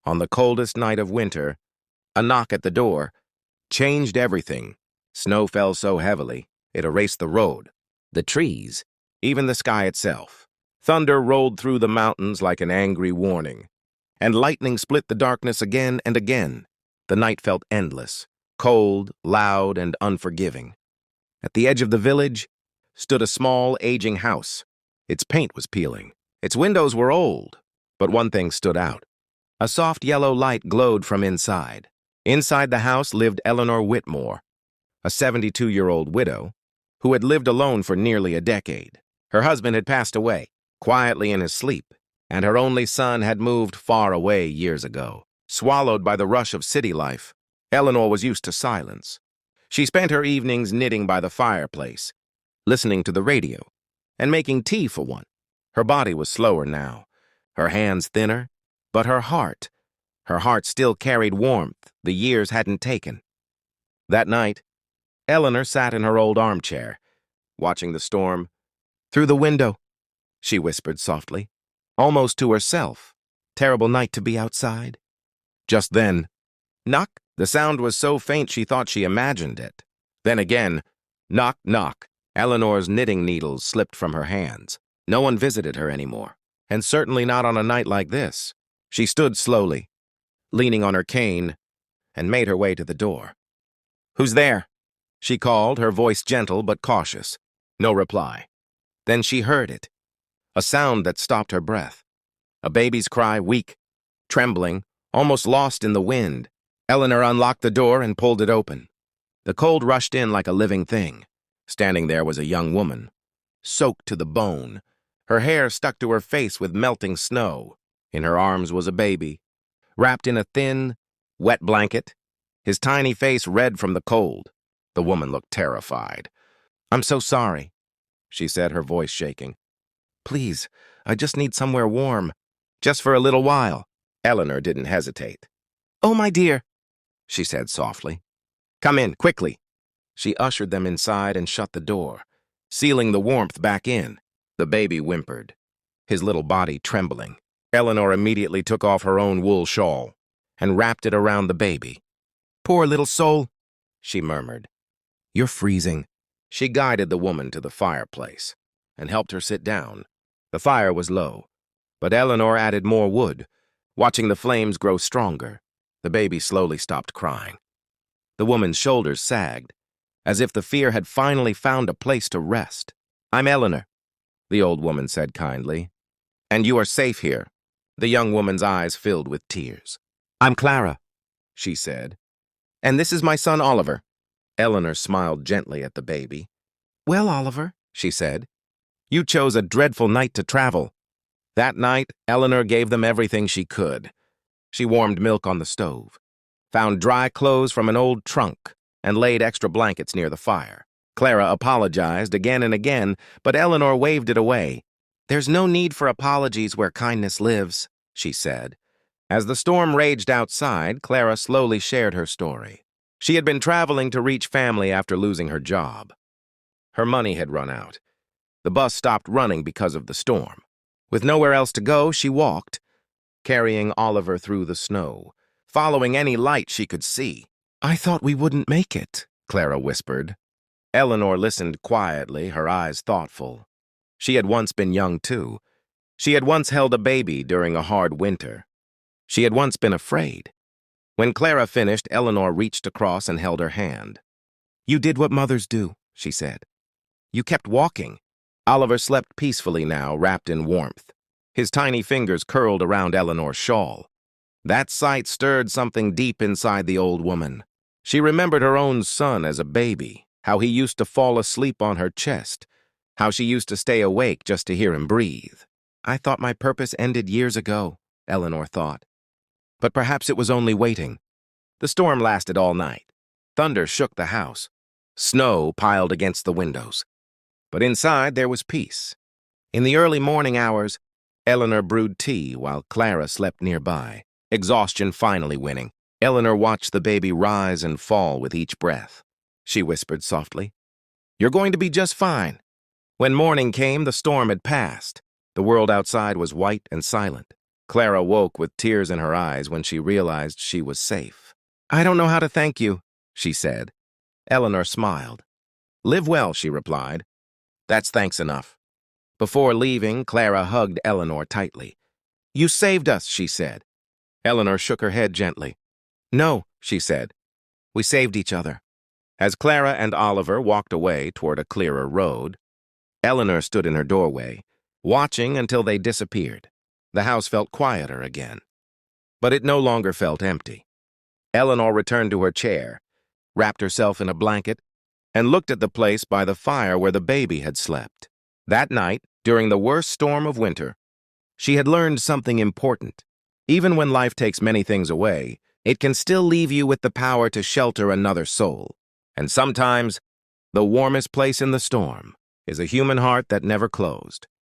On the coldest night of winter, a knock at the door changed everything. Snow fell so heavily, it erased the road, the trees, even the sky itself. Thunder rolled through the mountains like an angry warning, and lightning split the darkness again and again. The night felt endless, cold, loud, and unforgiving. At the edge of the village stood a small, aging house. Its paint was peeling. Its windows were old, but one thing stood out. A soft yellow light glowed from inside. Inside the house lived Eleanor Whitmore, a 72-year-old widow who had lived alone for nearly a decade. Her husband had passed away, quietly in his sleep, and her only son had moved far away years ago. Swallowed by the rush of city life, Eleanor was used to silence. She spent her evenings knitting by the fireplace, listening to the radio, and making tea for one. Her body was slower now, her hands thinner, but her heart still carried warmth the years hadn't taken. That night, Eleanor sat in her old armchair, watching the storm. "Through the window," she whispered softly, almost to herself. "Terrible night to be outside." Just then, knock. The sound was so faint she thought she imagined it. Then again, knock, knock. Eleanor's knitting needles slipped from her hands. No one visited her anymore, and certainly not on a night like this. She stood slowly, leaning on her cane, and made her way to the door. "Who's there?" she called, her voice gentle but cautious. No reply. Then she heard it, a sound that stopped her breath. A baby's cry, weak, trembling, almost lost in the wind. Eleanor unlocked the door and pulled it open. The cold rushed in like a living thing. Standing there was a young woman, soaked to the bone, her hair stuck to her face with melting snow. In her arms was a baby, wrapped in a thin, wet blanket, his tiny face red from the cold. The woman looked terrified. "I'm so sorry," she said, her voice shaking. "Please, I just need somewhere warm, just for a little while." Eleanor didn't hesitate. "Oh, my dear," she said softly. "Come in, quickly." She ushered them inside and shut the door, sealing the warmth back in. The baby whimpered, his little body trembling. Eleanor immediately took off her own wool shawl and wrapped it around the baby. "Poor little soul," she murmured. "You're freezing." She guided the woman to the fireplace and helped her sit down. The fire was low, but Eleanor added more wood, watching the flames grow stronger. The baby slowly stopped crying. The woman's shoulders sagged, as if the fear had finally found a place to rest. "I'm Eleanor," the old woman said kindly. "And you are safe here." The young woman's eyes filled with tears. "I'm Clara," she said. "And this is my son Oliver." Eleanor smiled gently at the baby. "Well, Oliver," she said, "you chose a dreadful night to travel." That night, Eleanor gave them everything she could. She warmed milk on the stove, found dry clothes from an old trunk, and laid extra blankets near the fire. Clara apologized again and again, but Eleanor waved it away. "There's no need for apologies where kindness lives," she said. As the storm raged outside, Clara slowly shared her story. She had been traveling to reach family after losing her job. Her money had run out. The bus stopped running because of the storm. With nowhere else to go, she walked, carrying Oliver through the snow, following any light she could see. "I thought we wouldn't make it," Clara whispered. Eleanor listened quietly, her eyes thoughtful. She had once been young, too. She had once held a baby during a hard winter. She had once been afraid. When Clara finished, Eleanor reached across and held her hand. "You did what mothers do," she said. "You kept walking." Oliver slept peacefully now, wrapped in warmth. His tiny fingers curled around Eleanor's shawl. That sight stirred something deep inside the old woman. She remembered her own son as a baby, how he used to fall asleep on her chest, how she used to stay awake just to hear him breathe. "I thought my purpose ended years ago," Eleanor thought. But perhaps it was only waiting. The storm lasted all night. Thunder shook the house. Snow piled against the windows. But inside there was peace. In the early morning hours, Eleanor brewed tea while Clara slept nearby, exhaustion finally winning. Eleanor watched the baby rise and fall with each breath. She whispered softly, "You're going to be just fine." When morning came, the storm had passed. The world outside was white and silent. Clara woke with tears in her eyes when she realized she was safe. "I don't know how to thank you," she said. Eleanor smiled. "Live well," she replied. "That's thanks enough." Before leaving, Clara hugged Eleanor tightly. "You saved us," she said. Eleanor shook her head gently. "No," she said. "We saved each other." As Clara and Oliver walked away toward a clearer road, Eleanor stood in her doorway, watching until they disappeared. The house felt quieter again. But it no longer felt empty. Eleanor returned to her chair, wrapped herself in a blanket, and looked at the place by the fire where the baby had slept. That night, during the worst storm of winter, she had learned something important. Even when life takes many things away, it can still leave you with the power to shelter another soul. And sometimes, the warmest place in the storm is a human heart that never closed.